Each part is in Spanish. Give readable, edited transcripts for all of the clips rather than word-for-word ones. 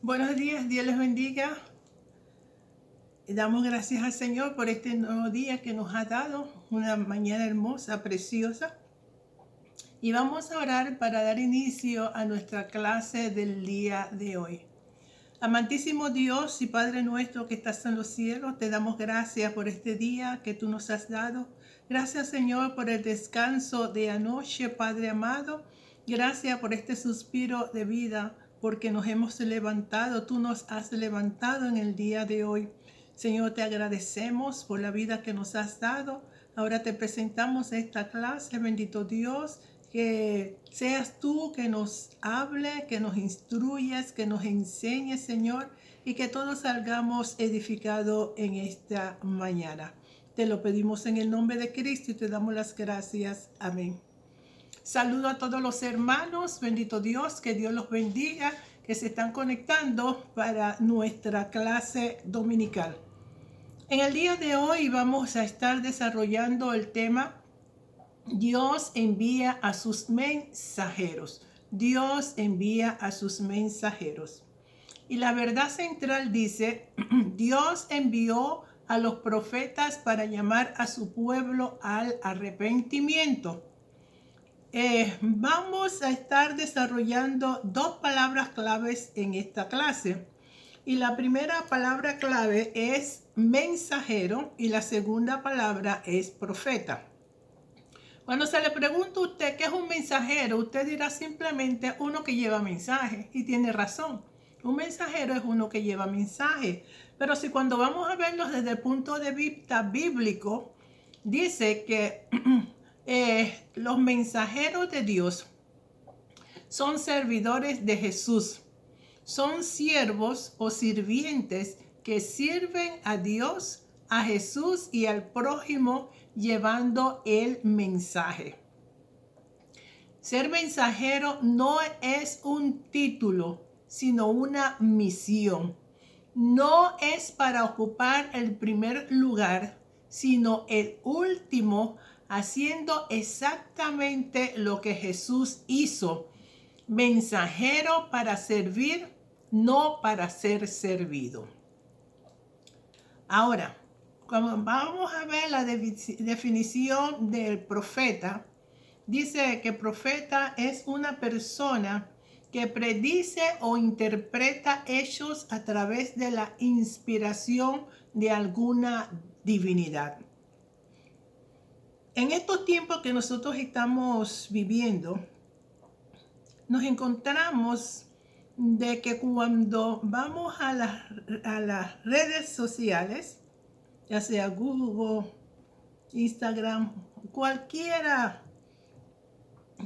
Buenos días, Dios les bendiga. Damos gracias al Señor por este nuevo día que nos ha dado, una mañana hermosa, preciosa. Y vamos a orar para dar inicio a nuestra clase del día de hoy. Amantísimo Dios y Padre nuestro que estás en los cielos, te damos gracias por este día que tú nos has dado. Gracias, Señor, por el descanso de anoche, Padre amado. Gracias por este suspiro de vida, porque nos hemos levantado. Tú nos has levantado en el día de hoy. Señor, te agradecemos por la vida que nos has dado. Ahora te presentamos esta clase, bendito Dios, que seas tú que nos hable, que nos instruyas, que nos enseñes, Señor, y que todos salgamos edificados en esta mañana. Te lo pedimos en el nombre de Cristo y te damos las gracias. Amén. Saludo a todos los hermanos, bendito Dios, que Dios los bendiga, que se están conectando para nuestra clase dominical. En el día de hoy vamos a estar desarrollando el tema Dios envía a sus mensajeros. Dios envía a sus mensajeros. Y la verdad central dice, Dios envió a los profetas para llamar a su pueblo al arrepentimiento. Vamos a estar desarrollando dos palabras claves en esta clase. Y la primera palabra clave es mensajero y la segunda palabra es profeta. Cuando se le pregunta a usted qué es un mensajero, usted dirá simplemente uno que lleva mensaje, y tiene razón. Un mensajero es uno que lleva mensaje. Pero si cuando vamos a verlos desde el punto de vista bíblico, dice que los mensajeros de Dios son servidores de Jesús. Son siervos o sirvientes que sirven a Dios, a Jesús y al prójimo llevando el mensaje. Ser mensajero no es un título, sino una misión. No es para ocupar el primer lugar, sino el último, haciendo exactamente lo que Jesús hizo. Mensajero para servir, no para ser servido. Ahora, cuando vamos a ver la definición del profeta, dice que profeta es una persona que predice o interpreta hechos a través de la inspiración de alguna divinidad. En estos tiempos que nosotros estamos viviendo, nos encontramos de que cuando vamos a las redes sociales, ya sea Google, Instagram, cualquiera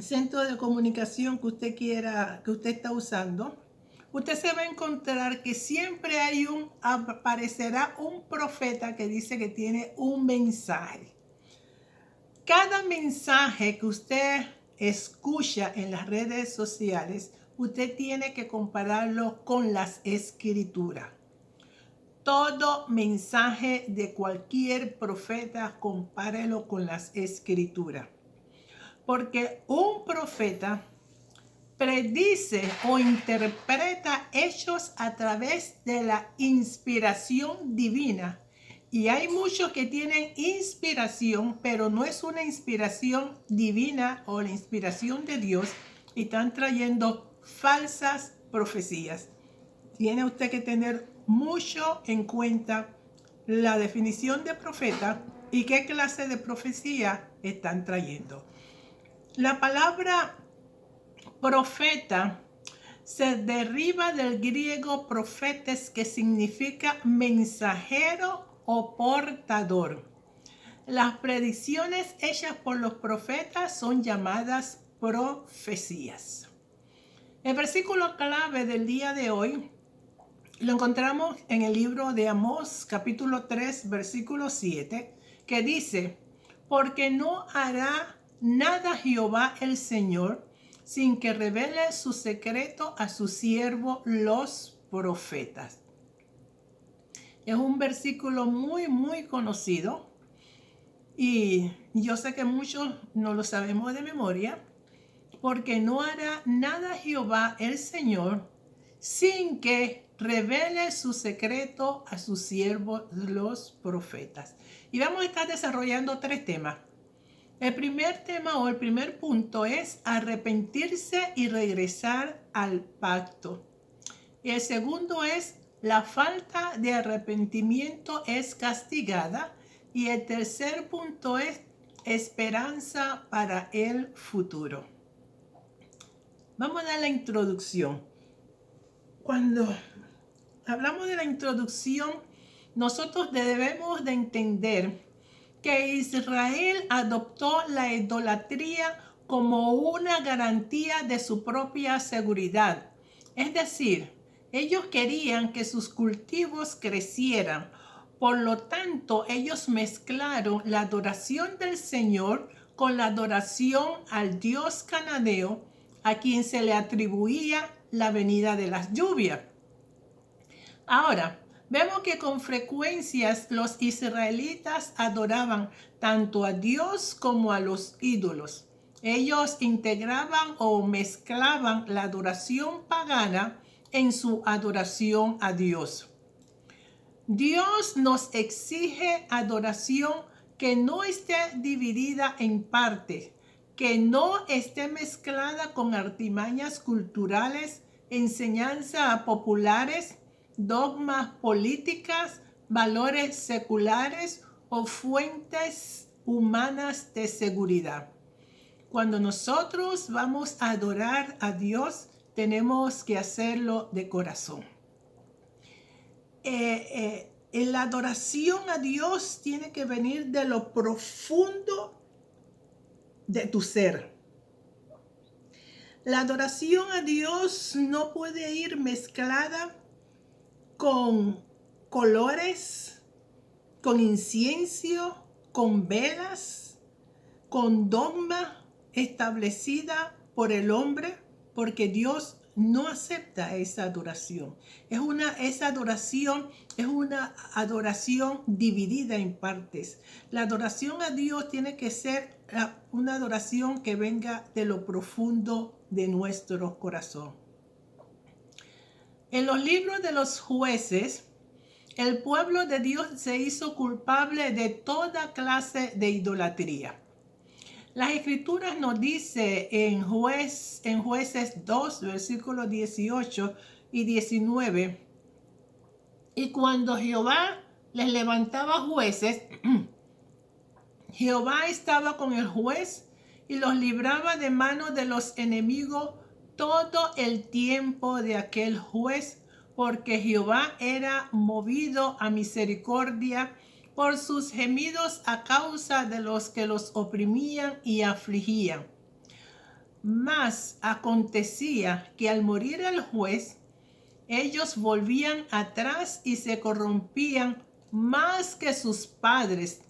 centro de comunicación que usted quiera, que usted está usando, usted se va a encontrar que siempre aparecerá un profeta que dice que tiene un mensaje. Cada mensaje que usted escucha en las redes sociales, usted tiene que compararlo con las escrituras. Todo mensaje de cualquier profeta, compárelo con las escrituras. Porque un profeta predice o interpreta hechos a través de la inspiración divina. Y hay muchos que tienen inspiración, pero no es una inspiración divina o la inspiración de Dios, y están trayendo falsas profecías. Tiene usted que tener mucho en cuenta la definición de profeta y qué clase de profecía están trayendo. La palabra profeta se deriva del griego profetes, que significa mensajero o portador. Las predicciones hechas por los profetas son llamadas profecías. El versículo clave del día de hoy lo encontramos en el libro de Amós, capítulo 3, versículo 7, que dice: porque no hará nada Jehová el Señor sin que revele su secreto a su siervo los profetas. Es un versículo muy conocido, y yo sé que muchos no lo sabemos de memoria. Porque no hará nada Jehová el Señor sin que revele su secreto a sus siervos los profetas. Y vamos a estar desarrollando 3 temas. El primer tema o el primer punto es arrepentirse y regresar al pacto. Y el segundo es la falta de arrepentimiento es castigada. Y el tercer punto es esperanza para el futuro. Vamos a dar la introducción. Cuando hablamos de la introducción, nosotros debemos de entender que Israel adoptó la idolatría como una garantía de su propia seguridad. Es decir, ellos querían que sus cultivos crecieran. Por lo tanto, ellos mezclaron la adoración del Señor con la adoración al dios cananeo, a quien se le atribuía la venida de las lluvias. Ahora, vemos que con frecuencia los israelitas adoraban tanto a Dios como a los ídolos. Ellos integraban o mezclaban la adoración pagana en su adoración a Dios. Dios nos exige adoración que no esté dividida en partes, que no esté mezclada con artimañas culturales, enseñanzas populares, dogmas políticas, valores seculares o fuentes humanas de seguridad. Cuando nosotros vamos a adorar a Dios, tenemos que hacerlo de corazón. La adoración a Dios tiene que venir de lo profundo de tu ser. La adoración a Dios no puede ir mezclada con colores, con incienso, con velas, con dogma establecida por el hombre, porque Dios no acepta esa adoración. Esa adoración es una adoración dividida en partes. La adoración a Dios tiene que ser una adoración que venga de lo profundo de nuestro corazón. En los libros de los jueces, el pueblo de Dios se hizo culpable de toda clase de idolatría. Las escrituras nos dice en Jueces 2, versículos 18 y 19, y cuando Jehová les levantaba jueces, Jehová estaba con el juez y los libraba de manos de los enemigos todo el tiempo de aquel juez, porque Jehová era movido a misericordia por sus gemidos a causa de los que los oprimían y afligían. Mas acontecía que al morir el juez, ellos volvían atrás y se corrompían más que sus padres,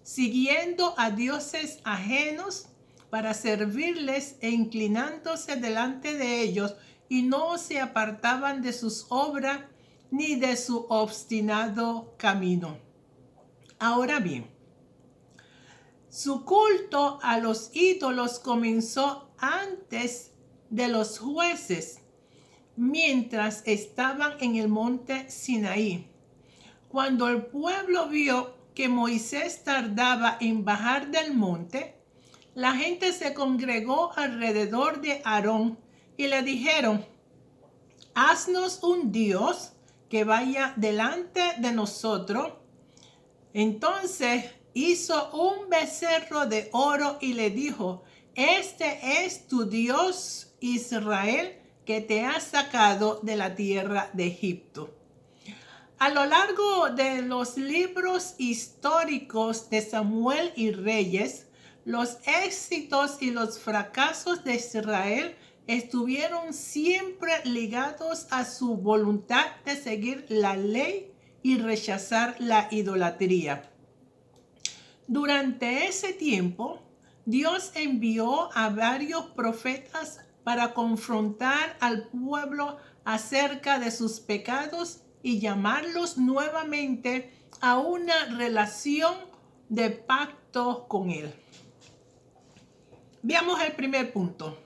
siguiendo a dioses ajenos para servirles e inclinándose delante de ellos, y no se apartaban de sus obras ni de su obstinado camino. Ahora bien, su culto a los ídolos comenzó antes de los jueces, mientras estaban en el monte Sinaí. Cuando el pueblo vio que Moisés tardaba en bajar del monte, la gente se congregó alrededor de Aarón y le dijeron: haznos un Dios que vaya delante de nosotros. Entonces hizo un becerro de oro y le dijo: este es tu Dios Israel, que te ha sacado de la tierra de Egipto. A lo largo de los libros históricos de Samuel y Reyes, los éxitos y los fracasos de Israel estuvieron siempre ligados a su voluntad de seguir la ley y rechazar la idolatría. Durante ese tiempo, Dios envió a varios profetas para confrontar al pueblo acerca de sus pecados y llamarlos nuevamente a una relación de pacto con Él. Veamos el primer punto.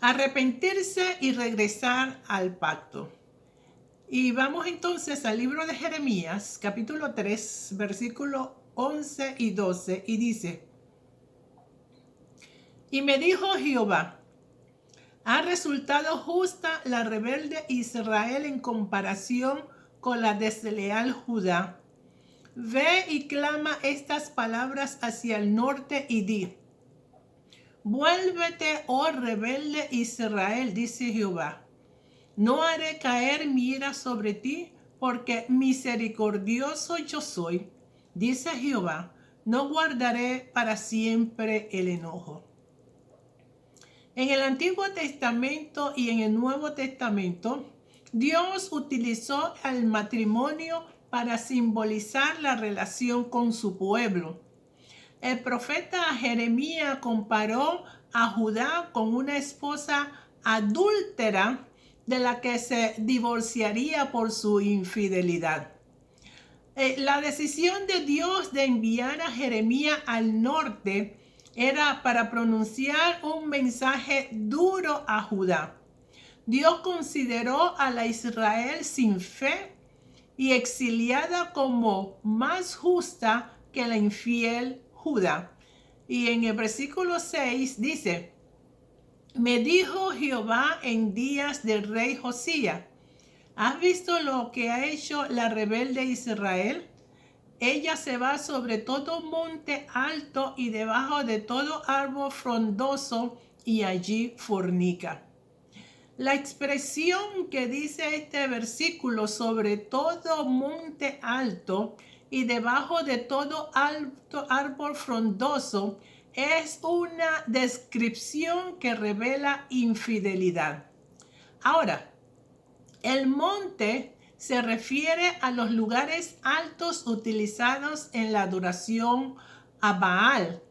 arrepentirse y regresar al pacto. Y vamos entonces al libro de Jeremías, capítulo 3, versículos 11 y 12, y dice: Y me dijo Jehová: ¿ha resultado justa la rebelde Israel en comparación con la desleal Judá? Ve y clama estas palabras hacia el norte y di: Vuélvete, oh rebelde Israel, dice Jehová. No haré caer mi ira sobre ti, porque misericordioso yo soy, dice Jehová. No guardaré para siempre el enojo. En el Antiguo Testamento y en el Nuevo Testamento, Dios utilizó el matrimonio para simbolizar la relación con su pueblo. El profeta Jeremías comparó a Judá con una esposa adúltera de la que se divorciaría por su infidelidad. La decisión de Dios de enviar a Jeremías al norte era para pronunciar un mensaje duro a Judá. Dios consideró a la Israel sin fe y exiliada como más justa que la infiel Judá. Y en el versículo 6 dice: Me dijo Jehová en días del rey Josías: ¿has visto lo que ha hecho la rebelde Israel? Ella se va sobre todo monte alto y debajo de todo árbol frondoso, y allí fornica. La expresión que dice este versículo, sobre todo monte alto y debajo de todo alto árbol frondoso, es una descripción que revela infidelidad. Ahora, el monte se refiere a los lugares altos utilizados en la adoración a Baal,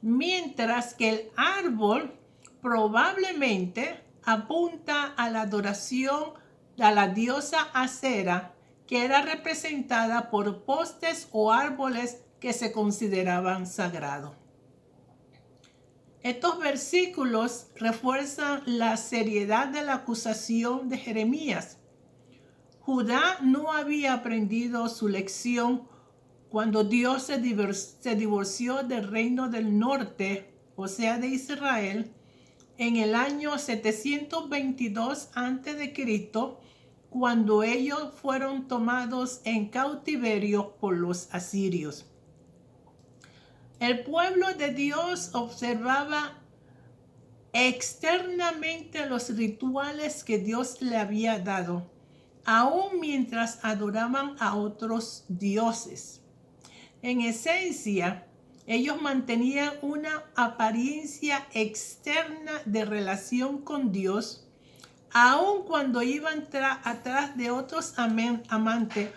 mientras que el árbol probablemente apunta a la adoración a la diosa Acera, que era representada por postes o árboles que se consideraban sagrados. Estos versículos refuerzan la seriedad de la acusación de Jeremías. Judá no había aprendido su lección cuando Dios se divorció del reino del norte, o sea, de Israel, en el año 722 a.C., cuando ellos fueron tomados en cautiverio por los asirios. El pueblo de Dios observaba externamente los rituales que Dios le había dado, aun mientras adoraban a otros dioses. En esencia, ellos mantenían una apariencia externa de relación con Dios, aun cuando iban atrás de otros amantes.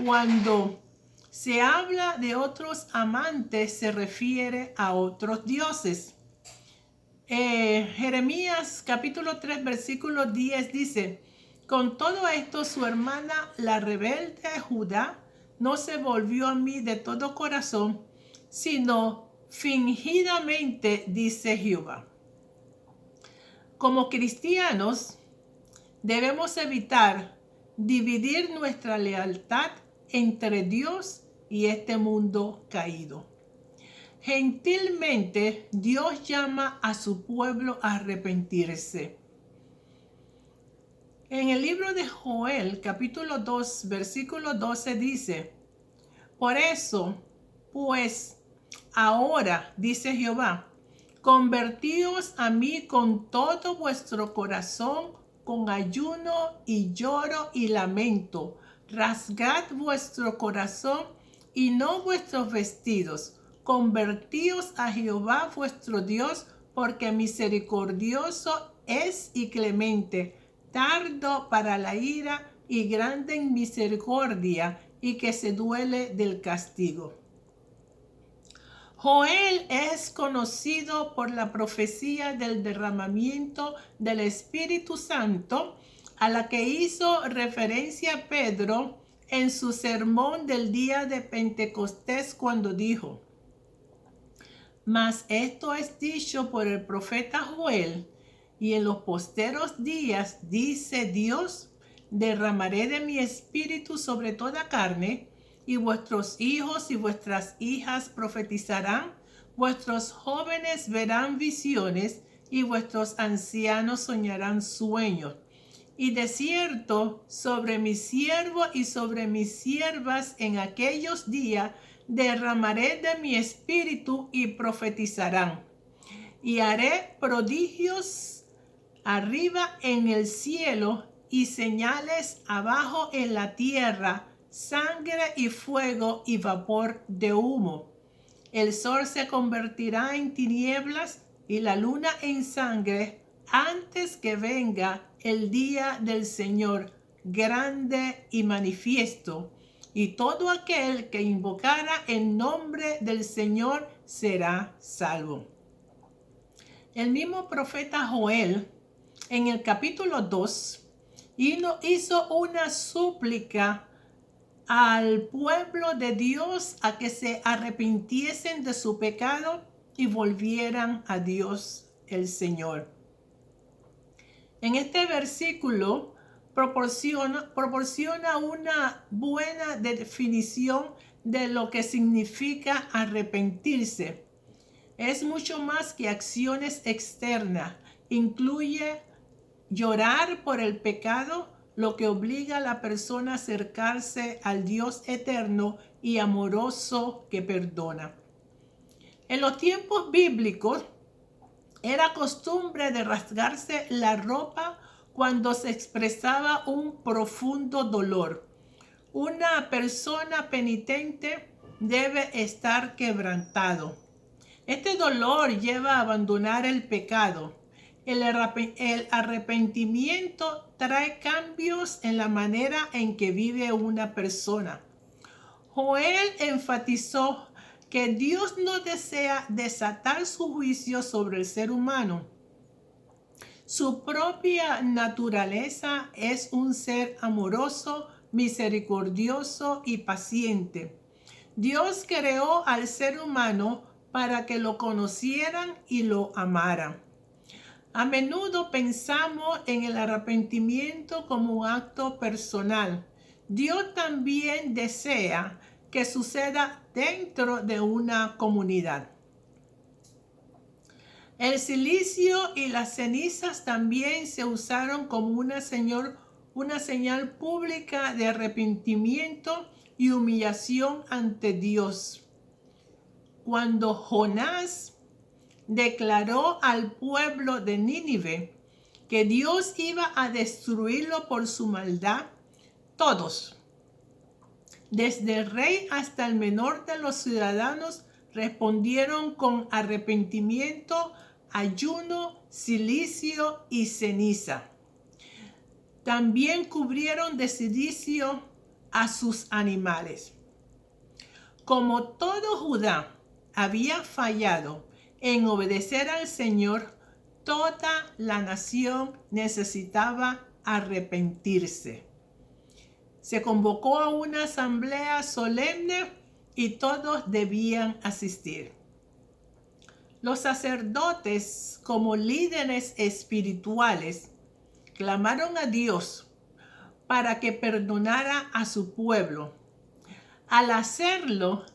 Cuando se habla de otros amantes, se refiere a otros dioses. Jeremías capítulo 3, versículo 10 dice: Con todo esto, su hermana, la rebelde Judá, no se volvió a mí de todo corazón, sino fingidamente, dice Jehová. Como cristianos, debemos evitar dividir nuestra lealtad entre Dios y este mundo caído. Gentilmente, Dios llama a su pueblo a arrepentirse. En el libro de Joel, capítulo 2, versículo 12 dice: Por eso, pues, ahora, dice Jehová, convertíos a mí con todo vuestro corazón, con ayuno y lloro y lamento. Rasgad vuestro corazón y no vuestros vestidos. Convertíos a Jehová vuestro Dios, porque misericordioso es y clemente, tardo para la ira y grande en misericordia, y que se duele del castigo. Joel es conocido por la profecía del derramamiento del Espíritu Santo, a la que hizo referencia Pedro en su sermón del día de Pentecostés, cuando dijo: Mas esto es dicho por el profeta Joel, Y en los posteros días, dice Dios, derramaré de mi espíritu sobre toda carne, y vuestros hijos y vuestras hijas profetizarán, vuestros jóvenes verán visiones, y vuestros ancianos soñarán sueños. Y de cierto, sobre mis siervos y sobre mis siervas en aquellos días derramaré de mi espíritu y profetizarán. Y haré prodigios arriba en el cielo y señales abajo en la tierra, sangre y fuego y vapor de humo. El sol se convertirá en tinieblas y la luna en sangre antes que venga el día del Señor grande y manifiesto. Y todo aquel que invocara el nombre del Señor será salvo. El mismo profeta Joel, en el capítulo 2, hizo una súplica al pueblo de Dios a que se arrepintiesen de su pecado y volvieran a Dios el Señor. En este versículo proporciona una buena definición de lo que significa arrepentirse. Es mucho más que acciones externas. Incluye llorar por el pecado, lo que obliga a la persona a acercarse al Dios eterno y amoroso que perdona. En los tiempos bíblicos era costumbre de rasgarse la ropa cuando se expresaba un profundo dolor. Una persona penitente debe estar quebrantado. Este dolor lleva a abandonar el pecado. El arrepentimiento trae cambios en la manera en que vive una persona. Joel enfatizó que Dios no desea desatar su juicio sobre el ser humano. Su propia naturaleza es un ser amoroso, misericordioso y paciente. Dios creó al ser humano para que lo conocieran y lo amaran. A menudo pensamos en el arrepentimiento como un acto personal. Dios también desea que suceda dentro de una comunidad. El silicio y las cenizas también se usaron como una señal pública de arrepentimiento y humillación ante Dios. Cuando Jonás declaró al pueblo de Nínive que Dios iba a destruirlo por su maldad, todos, desde el rey hasta el menor de los ciudadanos, respondieron con arrepentimiento, ayuno, silicio y ceniza. También cubrieron de silicio a sus animales. Como todo Judá había fallado en obedecer al Señor, toda la nación necesitaba arrepentirse. Se convocó a una asamblea solemne y todos debían asistir. Los sacerdotes, como líderes espirituales, clamaron a Dios para que perdonara a su pueblo. Al hacerlo,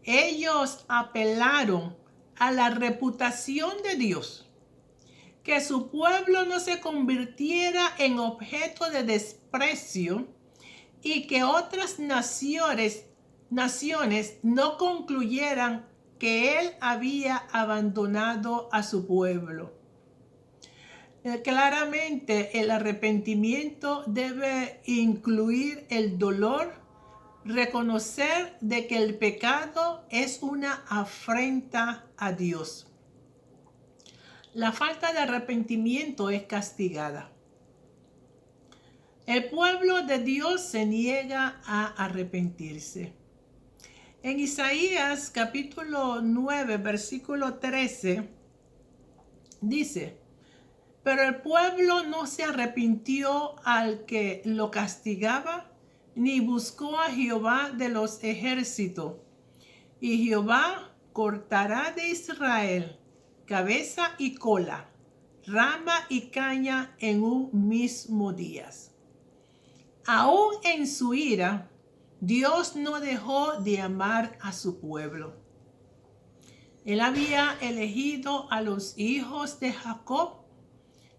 ellos apelaron a la reputación de Dios, que su pueblo no se convirtiera en objeto de desprecio y que otras naciones no concluyeran que él había abandonado a su pueblo. Claramente, el arrepentimiento debe incluir el dolor, reconocer de que el pecado es una afrenta a Dios. La falta de arrepentimiento es castigada. El pueblo de Dios se niega a arrepentirse. En Isaías capítulo 9, versículo 13, dice: pero el pueblo no se arrepintió al que lo castigaba, ni buscó a Jehová de los ejércitos. Y Jehová cortará de Israel cabeza y cola, rama y caña en un mismo día. Aún en su ira, Dios no dejó de amar a su pueblo. Él había elegido a los hijos de Jacob,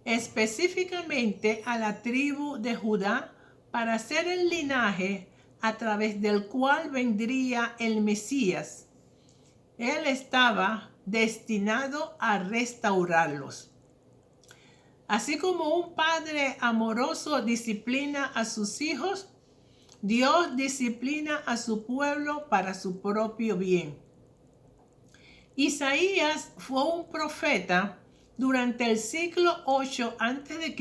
específicamente a la tribu de Judá, para ser el linaje a través del cual vendría el Mesías. Él estaba destinado a restaurarlos. Así como un padre amoroso disciplina a sus hijos, Dios disciplina a su pueblo para su propio bien. Isaías fue un profeta durante el siglo 8 a.C.,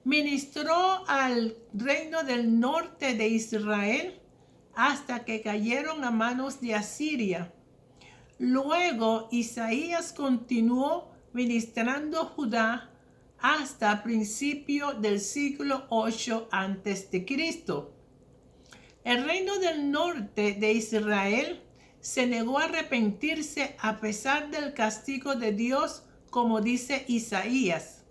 ministró al reino del norte de Israel hasta que cayeron a manos de Asiria. Luego Isaías continuó ministrando Judá hasta principio del siglo 8 a.C. El reino del norte de Israel se negó a arrepentirse a pesar del castigo de Dios, como dice Isaías.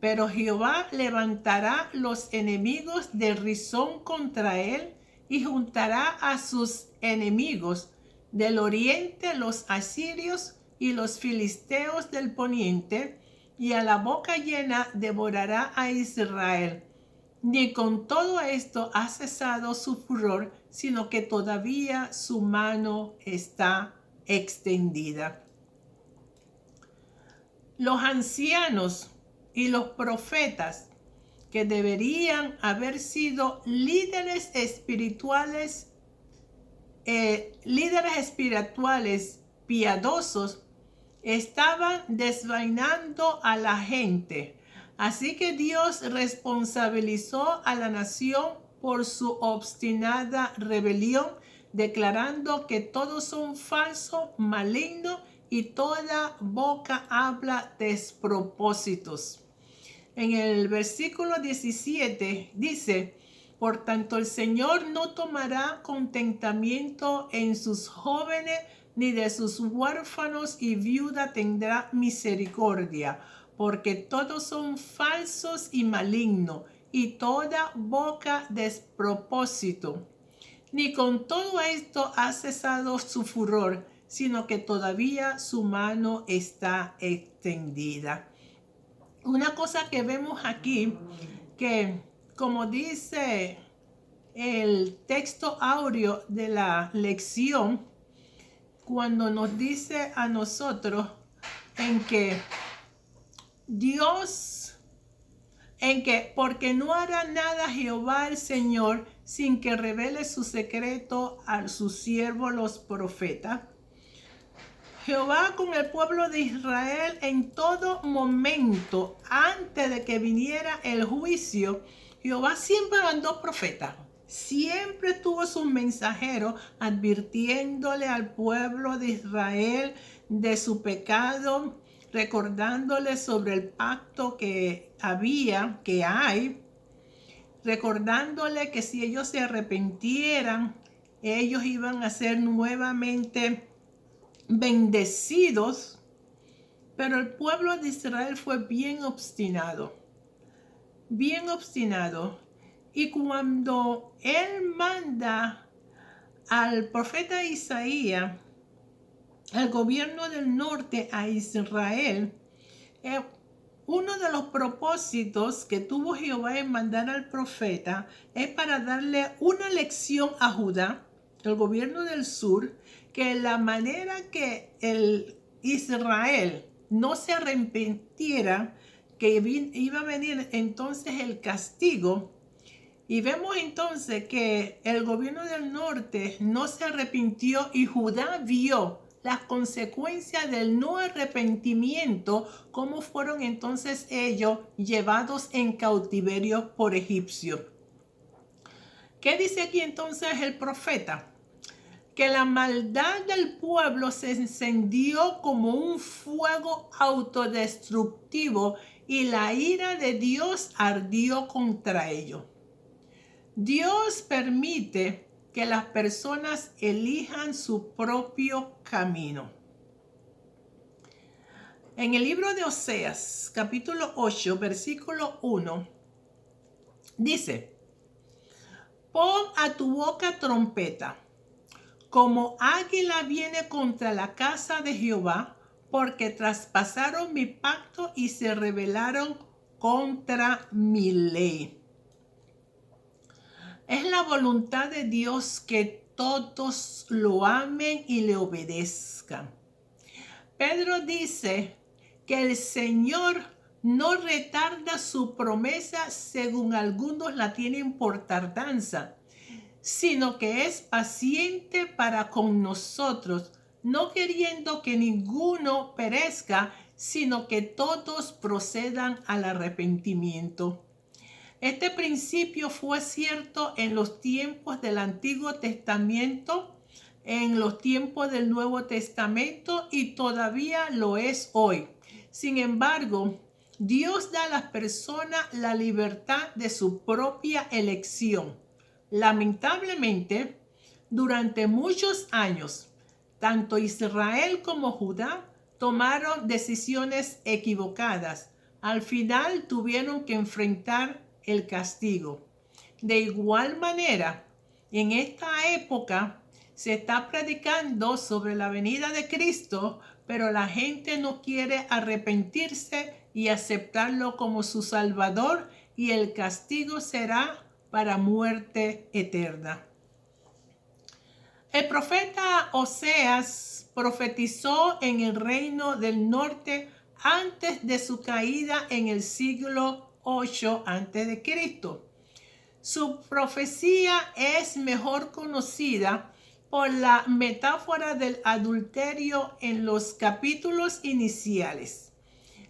Pero Jehová levantará los enemigos de Rizón contra él y juntará a sus enemigos del oriente, los asirios y los filisteos del poniente, y a la boca llena devorará a Israel. Ni con todo esto ha cesado su furor, sino que todavía su mano está extendida. Los ancianos y los profetas, que deberían haber sido líderes espirituales piadosos, estaban desvainando a la gente. Así que Dios responsabilizó a la nación por su obstinada rebelión, declarando que todos son falsos, malignos, y toda boca habla despropósitos. En el versículo 17 dice: por tanto, el Señor no tomará contentamiento en sus jóvenes, ni de sus huérfanos y viuda tendrá misericordia, porque todos son falsos y malignos, y toda boca despropósito. Ni con todo esto ha cesado su furor, sino que todavía su mano está extendida. Una cosa que vemos aquí, que como dice el texto áureo de la lección, cuando nos dice a nosotros porque no hará nada Jehová el Señor sin que revele su secreto a sus siervos los profetas. Jehová con el pueblo de Israel en todo momento, antes de que viniera el juicio, Jehová siempre mandó profetas. Siempre tuvo sus mensajeros advirtiéndole al pueblo de Israel de su pecado, recordándole sobre el pacto que hay, recordándole que si ellos se arrepintieran, ellos iban a ser nuevamente bendecidos. Pero el pueblo de Israel fue bien obstinado. Y cuando él manda al profeta Isaías al gobierno del norte a Israel, uno de los propósitos que tuvo Jehová en mandar al profeta es para darle una lección a Judá, el gobierno del sur, que la manera que el Israel no se arrepintiera, que iba a venir entonces el castigo. Y vemos entonces que el gobierno del norte no se arrepintió y Judá vio las consecuencias del no arrepentimiento, cómo fueron entonces ellos llevados en cautiverio por egipcios. ¿Qué dice aquí entonces el profeta? Que la maldad del pueblo se encendió como un fuego autodestructivo y la ira de Dios ardió contra ellos. Dios permite que las personas elijan su propio camino. En el libro de Oseas, capítulo 8, versículo 1, dice: Pon a tu boca trompeta, como águila viene contra la casa de Jehová, porque traspasaron mi pacto y se rebelaron contra mi ley. Es la voluntad de Dios que todos lo amen y le obedezcan. Pedro dice que el Señor no retarda su promesa según algunos la tienen por tardanza, sino que es paciente para con nosotros, no queriendo que ninguno perezca, sino que todos procedan al arrepentimiento. Este principio fue cierto en los tiempos del Antiguo Testamento, en los tiempos del Nuevo Testamento y todavía lo es hoy. Sin embargo, Dios da a las personas la libertad de su propia elección. Lamentablemente, durante muchos años, tanto Israel como Judá tomaron decisiones equivocadas. Al final tuvieron que enfrentar el castigo. De igual manera, en esta época se está predicando sobre la venida de Cristo, pero la gente no quiere arrepentirse y aceptarlo como su Salvador, y el castigo será para muerte eterna. El profeta Oseas profetizó en el reino del norte antes de su caída en el siglo 8 a.C. Su profecía es mejor conocida por la metáfora del adulterio en los capítulos iniciales,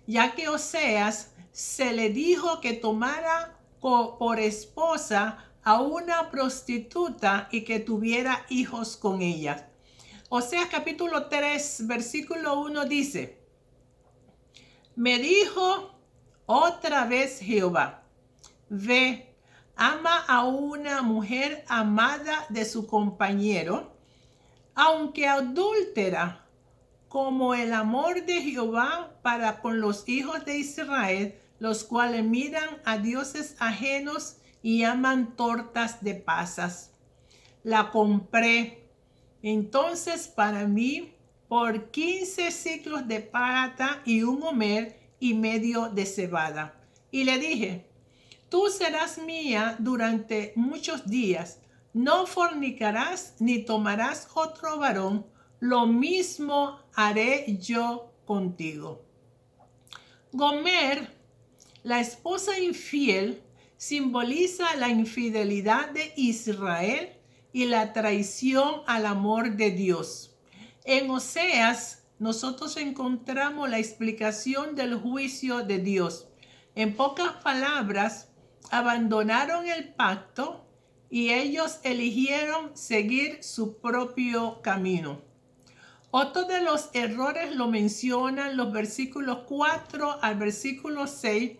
ya que Oseas se le dijo que tomara por esposa a una prostituta y que tuviera hijos con ella. Oseas capítulo 3, versículo 1 dice: Me dijo otra vez Jehová, ve, ama a una mujer amada de su compañero, aunque adúltera, como el amor de Jehová para con los hijos de Israel, los cuales miran a dioses ajenos y aman tortas de pasas. La compré entonces para mí por 15 siclos de plata y un homer y medio de cebada. Y le dije: Tú serás mía durante muchos días. No fornicarás ni tomarás otro varón. Lo mismo haré yo contigo. Gomer, la esposa infiel, simboliza la infidelidad de Israel y la traición al amor de Dios. En Oseas, nosotros encontramos la explicación del juicio de Dios. En pocas palabras, abandonaron el pacto y ellos eligieron seguir su propio camino. Otro de los errores lo mencionan los versículos 4 al versículo 6,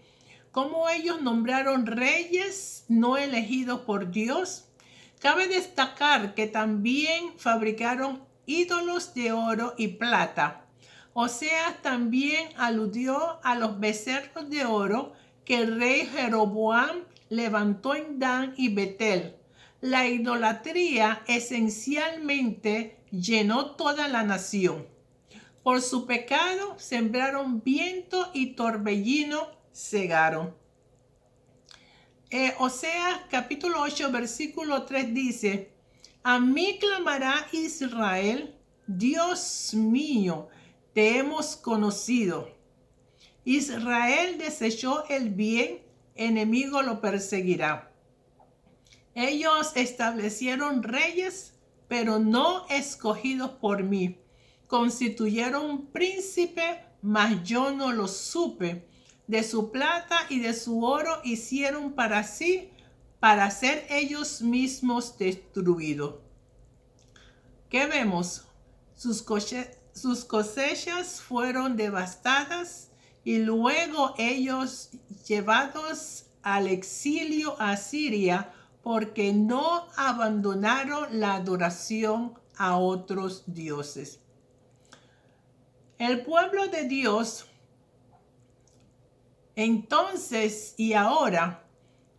como ellos nombraron reyes no elegidos por Dios. Cabe destacar que también fabricaron ídolos de oro y plata. Oseas también aludió a los becerros de oro que el rey Jeroboam levantó en Dan y Betel. La idolatría esencialmente llenó toda la nación. Por su pecado sembraron viento y torbellino cegaron. Oseas capítulo 8 versículo 3 dice: A mí clamará Israel, Dios mío, te hemos conocido. Israel desechó el bien, enemigo lo perseguirá. Ellos establecieron reyes, pero no escogidos por mí. Constituyeron un príncipe, mas yo no lo supe. De su plata y de su oro hicieron para sí, para ser ellos mismos destruidos. ¿Qué vemos? Sus cosechas fueron devastadas y luego ellos llevados al exilio a Siria, porque no abandonaron la adoración a otros dioses. El pueblo de Dios Entonces y ahora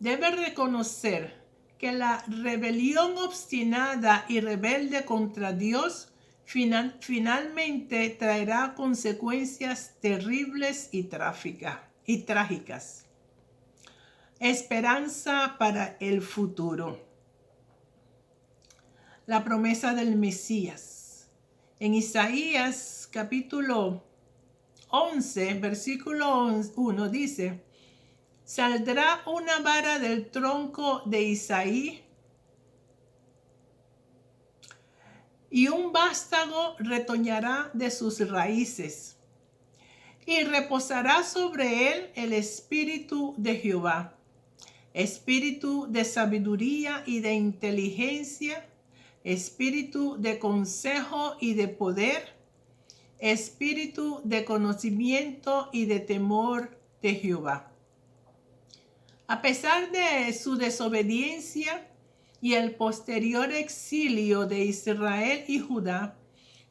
debe reconocer que la rebelión obstinada y rebelde contra Dios finalmente traerá consecuencias terribles y trágicas. Esperanza para el futuro. La promesa del Mesías. En Isaías capítulo 11, versículo 1 dice: saldrá una vara del tronco de Isaí y un vástago retoñará de sus raíces, y reposará sobre él el espíritu de Jehová, espíritu de sabiduría y de inteligencia, espíritu de consejo y de poder, espíritu de conocimiento y de temor de Jehová. A pesar de su desobediencia y el posterior exilio de Israel y Judá,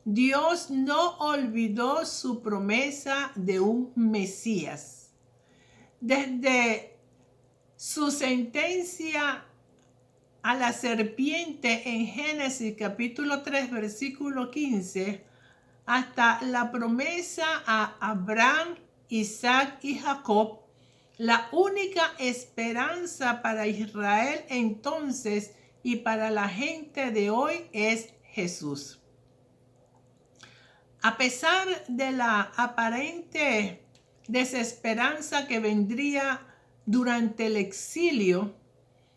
Dios no olvidó su promesa de un Mesías. Desde su sentencia a la serpiente en Génesis capítulo 3, versículo 15, hasta la promesa a Abraham, Isaac y Jacob, la única esperanza para Israel entonces y para la gente de hoy es Jesús. A pesar de la aparente desesperanza que vendría durante el exilio,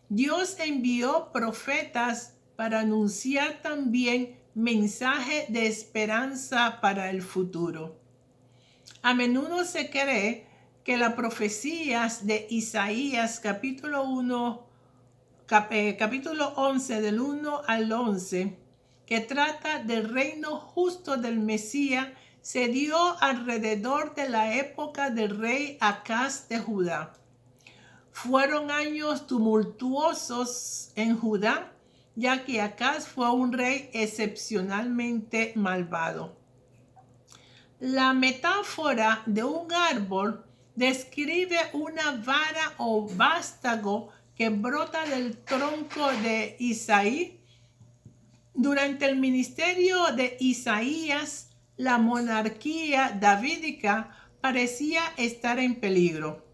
Dios envió profetas para anunciar también mensaje de esperanza para el futuro. A menudo se cree que las profecías de Isaías capítulo 11 del 1 al 11, que trata del reino justo del Mesías, se dio alrededor de la época del rey Acaz de Judá. Fueron años tumultuosos en Judá, ya que Acaz fue un rey excepcionalmente malvado. La metáfora de un árbol describe una vara o vástago que brota del tronco de Isaí. Durante el ministerio de Isaías, la monarquía davídica parecía estar en peligro.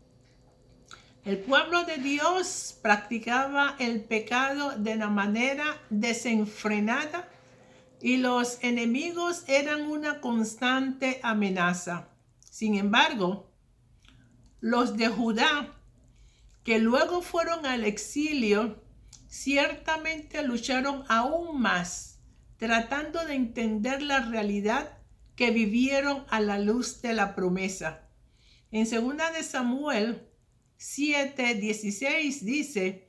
El pueblo de Dios practicaba el pecado de una manera desenfrenada y los enemigos eran una constante amenaza. Sin embargo, los de Judá, que luego fueron al exilio, ciertamente lucharon aún más, tratando de entender la realidad que vivieron a la luz de la promesa. En 2 de Samuel 7:16 dice: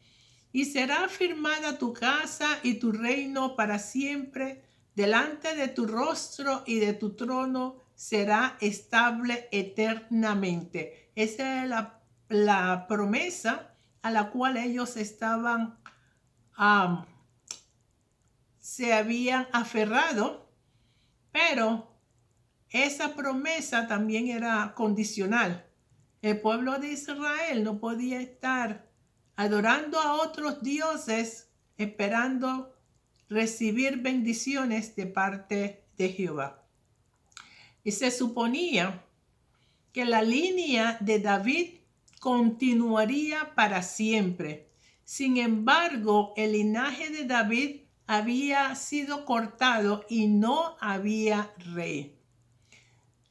y será afirmada tu casa y tu reino para siempre, delante de tu rostro y de tu trono será estable eternamente. Esa es la promesa a la cual ellos se habían aferrado, pero esa promesa también era condicional. El pueblo de Israel no podía estar adorando a otros dioses esperando recibir bendiciones de parte de Jehová. Y se suponía que la línea de David continuaría para siempre. Sin embargo, el linaje de David había sido cortado y no había rey.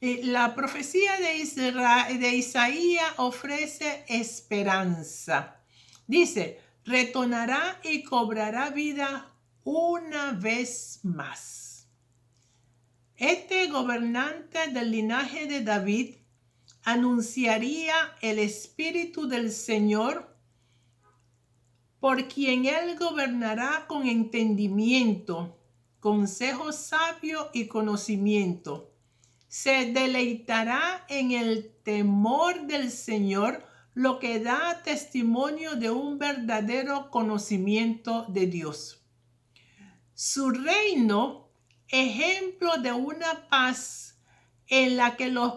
La profecía de Isaías ofrece esperanza. Dice: retornará y cobrará vida una vez más. Este gobernante del linaje de David anunciaría el Espíritu del Señor, por quien él gobernará con entendimiento, consejo sabio y conocimiento. Se deleitará en el temor del Señor, lo que da testimonio de un verdadero conocimiento de Dios. Su reino, ejemplo de una paz en la que los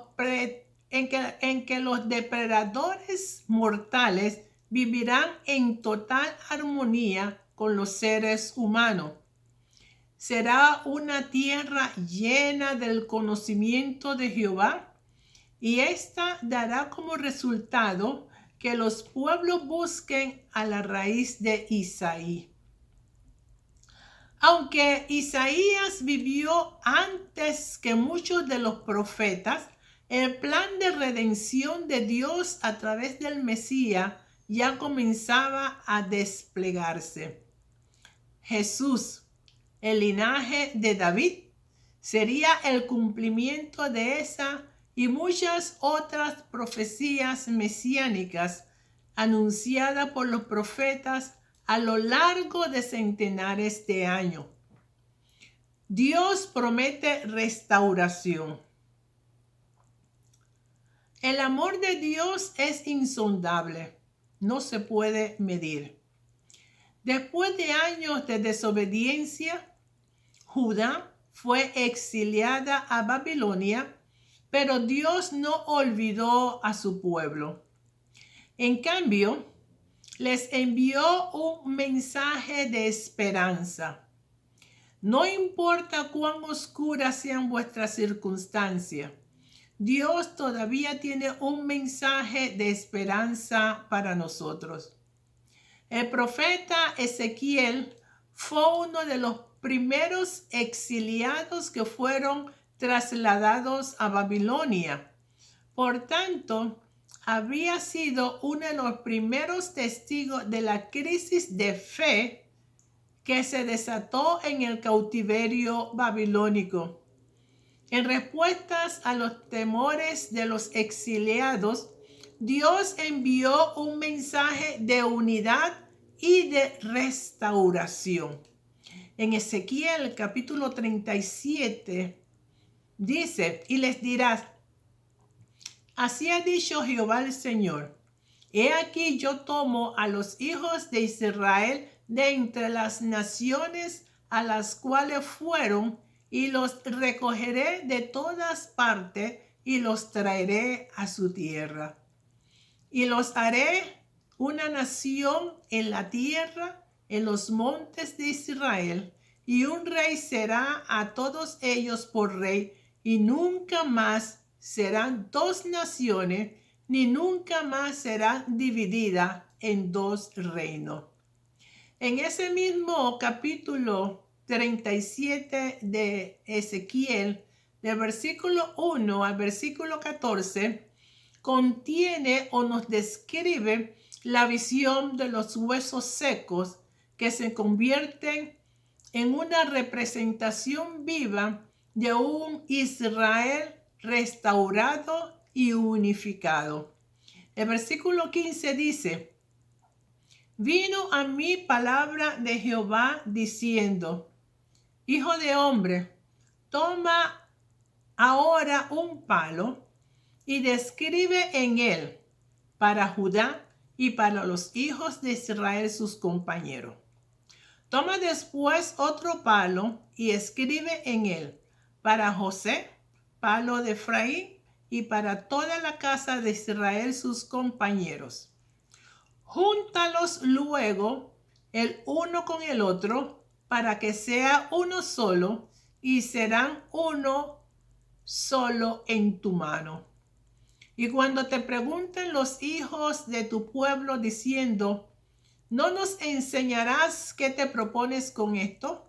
en que los depredadores mortales vivirán en total armonía con los seres humanos. Será una tierra llena del conocimiento de Jehová, y esta dará como resultado que los pueblos busquen a la raíz de Isaí. Aunque Isaías vivió antes que muchos de los profetas, el plan de redención de Dios a través del Mesías ya comenzaba a desplegarse. Jesús, el linaje de David, sería el cumplimiento de esa y muchas otras profecías mesiánicas anunciadas por los profetas a lo largo de centenares de años. Dios promete restauración. El amor de Dios es insondable, no se puede medir. Después de años de desobediencia, Judá fue exiliada a Babilonia, pero Dios no olvidó a su pueblo. En cambio, les envió un mensaje de esperanza. No importa cuán oscuras sean vuestras circunstancias, Dios todavía tiene un mensaje de esperanza para nosotros. El profeta Ezequiel fue uno de los primeros exiliados que fueron trasladados a Babilonia. Por tanto, había sido uno de los primeros testigos de la crisis de fe que se desató en el cautiverio babilónico. En respuestas a los temores de los exiliados, Dios envió un mensaje de unidad y de restauración. En Ezequiel capítulo 37 dice, y les dirás, así ha dicho Jehová el Señor, he aquí yo tomo a los hijos de Israel de entre las naciones a las cuales fueron, y los recogeré de todas partes y los traeré a su tierra. Y los haré una nación en la tierra, en los montes de Israel, y un rey será a todos ellos por rey, y nunca más serán dos naciones, ni nunca más serán divididas en dos reinos. En ese mismo capítulo 37 de Ezequiel, del versículo 1 al versículo 14, contiene o nos describe la visión de los huesos secos que se convierten en una representación viva de un Israel restaurado y unificado. El versículo 15 dice, vino a mí palabra de Jehová diciendo, hijo de hombre, toma ahora un palo y describe en él para Judá y para los hijos de Israel sus compañeros. Toma después otro palo y escribe en él para José, palo de Efraín, y para toda la casa de Israel sus compañeros. Júntalos luego el uno con el otro para que sea uno solo, y serán uno solo en tu mano. Y cuando te pregunten los hijos de tu pueblo diciendo, ¿no nos enseñarás qué te propones con esto?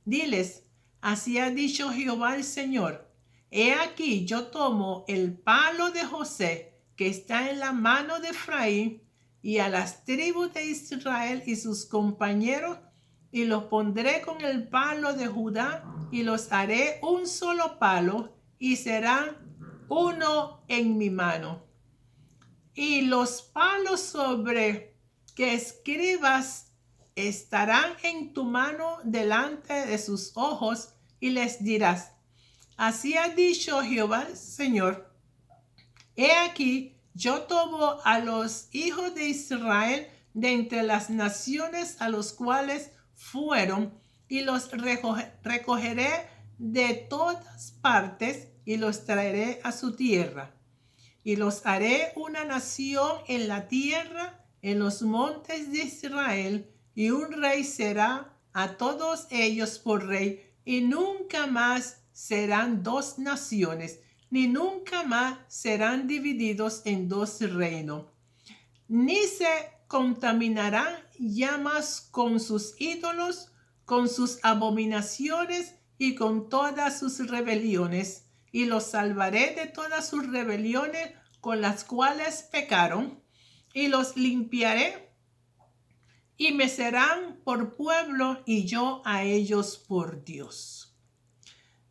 Diles, así ha dicho Jehová el Señor. He aquí yo tomo el palo de José que está en la mano de Efraín y a las tribus de Israel y sus compañeros, y los pondré con el palo de Judá y los haré un solo palo y serán uno en mi mano. Y los palos sobre que escribas estarán en tu mano delante de sus ojos, y les dirás, así ha dicho Jehová el Señor, he aquí yo tomo a los hijos de Israel de entre las naciones a los cuales fueron, y los recogeré de todas partes y los traeré a su tierra. y los haré una nación en la tierra, en los montes de Israel, y un rey será a todos ellos por rey, y nunca más serán dos naciones, ni nunca más serán divididos en dos reinos, ni se contaminarán ya más con sus ídolos, con sus abominaciones y con todas sus rebeliones, y los salvaré de todas sus rebeliones con las cuales pecaron, y los limpiaré, y me serán por pueblo, y yo a ellos por Dios.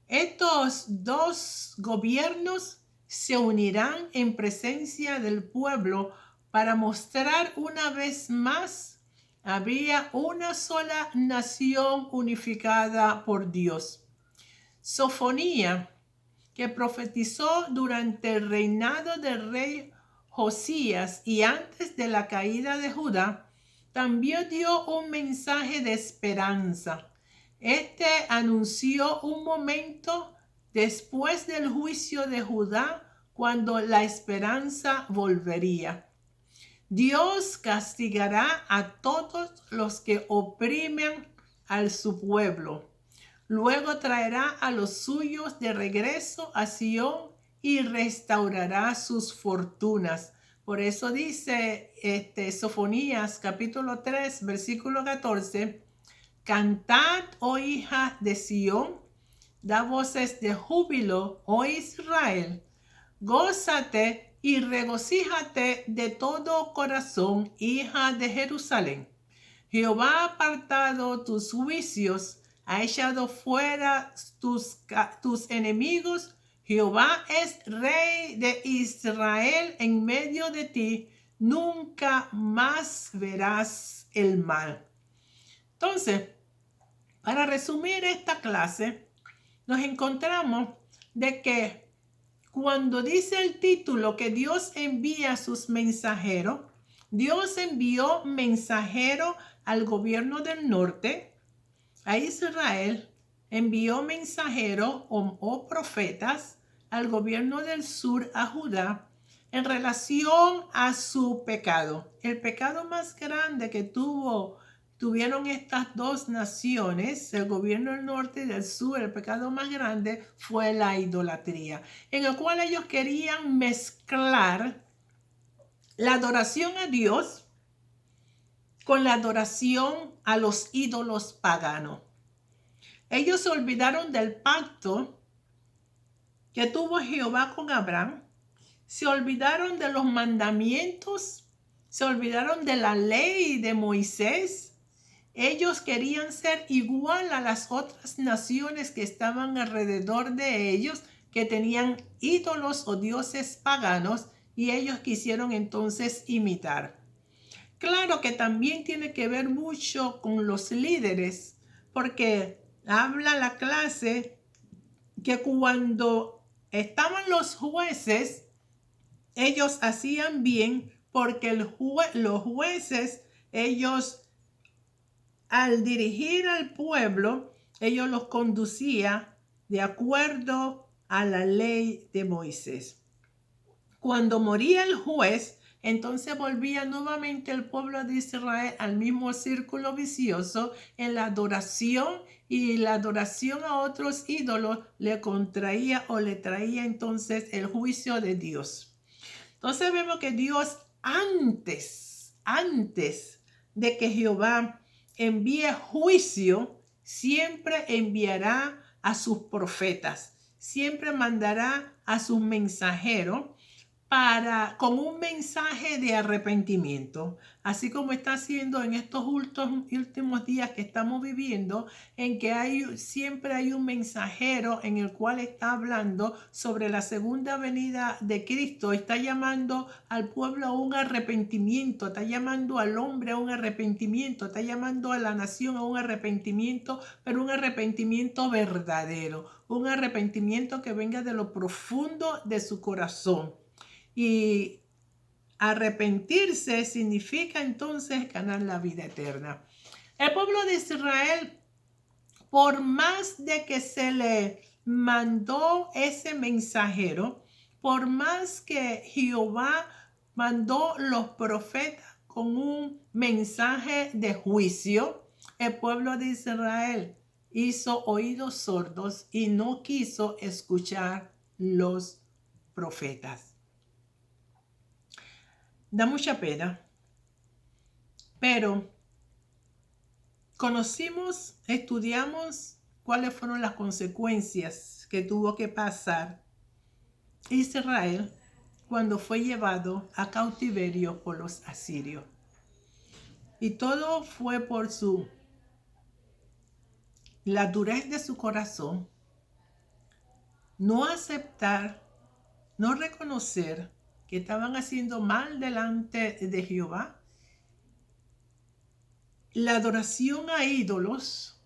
Estos dos gobiernos se unirán en presencia del pueblo para mostrar una vez más había una sola nación unificada por Dios. Sofonía, que profetizó durante el reinado del rey Josías y antes de la caída de Judá, también dio un mensaje de esperanza. Este anunció un momento después del juicio de Judá cuando la esperanza volvería. Dios castigará a todos los que oprimen a su pueblo. Luego traerá a los suyos de regreso a Sión y restaurará sus fortunas. Por eso dice Sofonías capítulo 3, versículo 14, cantad, oh hija de Sión, da voces de júbilo, oh Israel, gózate y regocíjate de todo corazón, hija de Jerusalén. Jehová ha apartado tus juicios, ha echado fuera tus enemigos. Jehová es rey de Israel en medio de ti. Nunca más verás el mal. Entonces, para resumir esta clase, nos encontramos de que cuando dice el título que Dios envía a sus mensajeros, Dios envió mensajero al gobierno del norte, a Israel, envió mensajeros o profetas al gobierno del sur, a Judá, en relación a su pecado. El pecado más grande que tuvieron estas dos naciones, el gobierno del norte y del sur, el pecado más grande fue la idolatría, en el cual ellos querían mezclar la adoración a Dios con la adoración a los ídolos paganos. Ellos se olvidaron del pacto que tuvo Jehová con Abraham, se olvidaron de los mandamientos, se olvidaron de la ley de Moisés. Ellos querían ser igual a las otras naciones que estaban alrededor de ellos, que tenían ídolos o dioses paganos, y ellos quisieron entonces imitar. Claro que también tiene que ver mucho con los líderes, porque habla la clase que cuando estaban los jueces, ellos hacían bien, porque los jueces, ellos al dirigir al pueblo, ellos los conducía de acuerdo a la ley de Moisés. Cuando moría el juez, entonces volvía nuevamente el pueblo de Israel al mismo círculo vicioso en la adoración, y la adoración a otros ídolos le contraía o le traía entonces el juicio de Dios. Entonces vemos que Dios antes de que Jehová envíe juicio, siempre enviará a sus profetas, siempre mandará a sus mensajeros con un mensaje de arrepentimiento, así como está haciendo en estos últimos días que estamos viviendo, en que siempre hay un mensajero en el cual está hablando sobre la segunda venida de Cristo, está llamando al pueblo a un arrepentimiento, está llamando al hombre a un arrepentimiento, está llamando a la nación a un arrepentimiento, pero un arrepentimiento verdadero, un arrepentimiento que venga de lo profundo de su corazón. Y arrepentirse significa entonces ganar la vida eterna. El pueblo de Israel, por más de que se le mandó ese mensajero, por más que Jehová mandó los profetas con un mensaje de juicio, el pueblo de Israel hizo oídos sordos y no quiso escuchar los profetas. Da mucha pena, pero estudiamos cuáles fueron las consecuencias que tuvo que pasar Israel cuando fue llevado a cautiverio por los asirios. Y todo fue por la durez de su corazón, no aceptar, no reconocer que estaban haciendo mal delante de Jehová, la adoración a ídolos,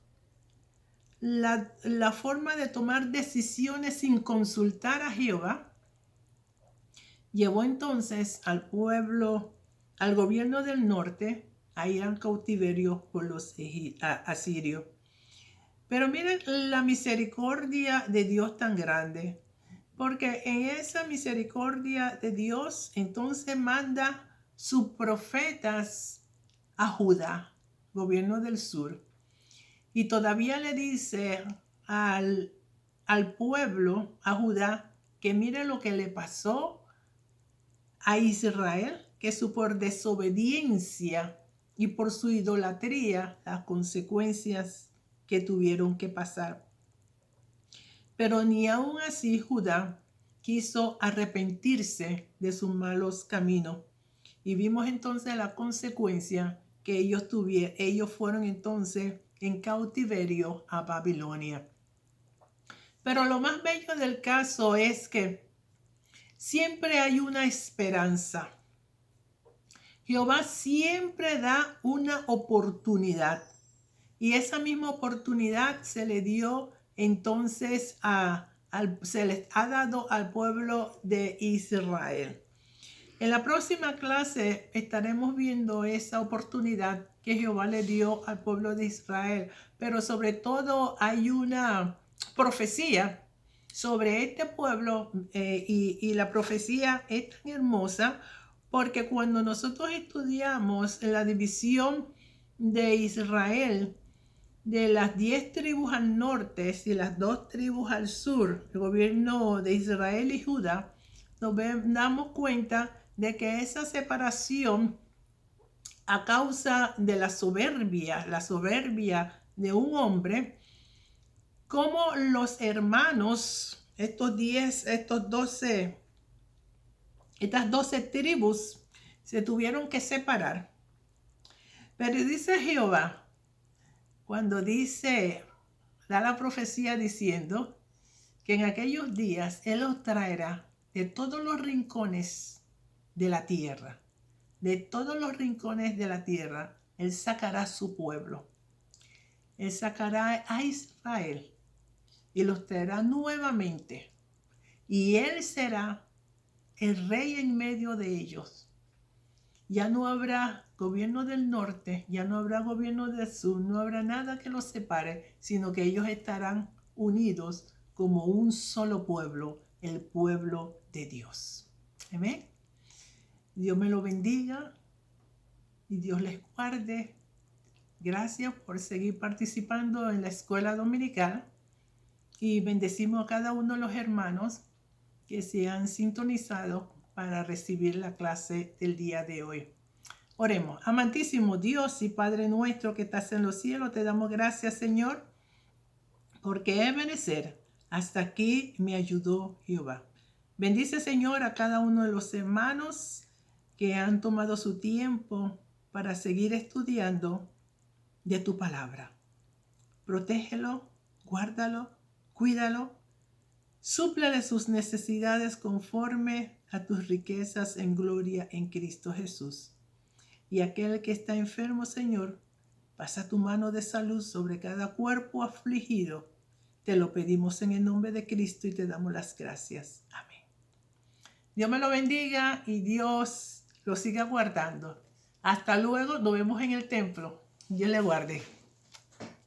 la forma de tomar decisiones sin consultar a Jehová, llevó entonces al pueblo, al gobierno del norte, a ir al cautiverio por los asirios. Pero miren la misericordia de Dios tan grande, porque en esa misericordia de Dios entonces manda sus profetas a Judá, gobierno del sur, y todavía le dice al pueblo, a Judá, que mire lo que le pasó a Israel, que por desobediencia y por su idolatría, las consecuencias que tuvieron que pasar. Pero ni aun así Judá quiso arrepentirse de sus malos caminos. Y vimos entonces la consecuencia que ellos fueron entonces en cautiverio a Babilonia. Pero lo más bello del caso es que siempre hay una esperanza. Jehová siempre da una oportunidad. Y esa misma oportunidad se le dio entonces se les ha dado al pueblo de Israel. En la próxima clase estaremos viendo esa oportunidad que Jehová le dio al pueblo de Israel. Pero sobre todo hay una profecía sobre este pueblo y la profecía es tan hermosa porque cuando nosotros estudiamos la división de Israel, de las 10 tribus al norte y las 2 tribus al sur, el gobierno de Israel y Judá, nos damos cuenta de que esa separación a causa de la soberbia de un hombre, como los hermanos, estas 12 tribus se tuvieron que separar. Pero dice Jehová, cuando da la profecía diciendo que en aquellos días Él los traerá de todos los rincones de la tierra. De todos los rincones de la tierra, Él sacará su pueblo. Él sacará a Israel y los traerá nuevamente. Y Él será el rey en medio de ellos. Ya no habrá gobierno del norte, ya no habrá gobierno del sur, no habrá nada que los separe, sino que ellos estarán unidos como un solo pueblo, el pueblo de Dios. Amén. Dios me lo bendiga y Dios les guarde. Gracias por seguir participando en la escuela dominical y bendecimos a cada uno de los hermanos que se han sintonizado para recibir la clase del día de hoy. Oremos. Amantísimo Dios y Padre nuestro que estás en los cielos, te damos gracias, Señor, porque he merecer. Hasta aquí me ayudó Jehová. Bendice, Señor, a cada uno de los hermanos que han tomado su tiempo para seguir estudiando de tu palabra. Protégelo, guárdalo, cuídalo, súplele sus necesidades conforme a tus riquezas en gloria en Cristo Jesús. Y aquel que está enfermo, Señor, pasa tu mano de salud sobre cada cuerpo afligido. Te lo pedimos en el nombre de Cristo y te damos las gracias. Amén. Dios me lo bendiga y Dios lo siga guardando. Hasta luego, nos vemos en el templo. Dios le guarde.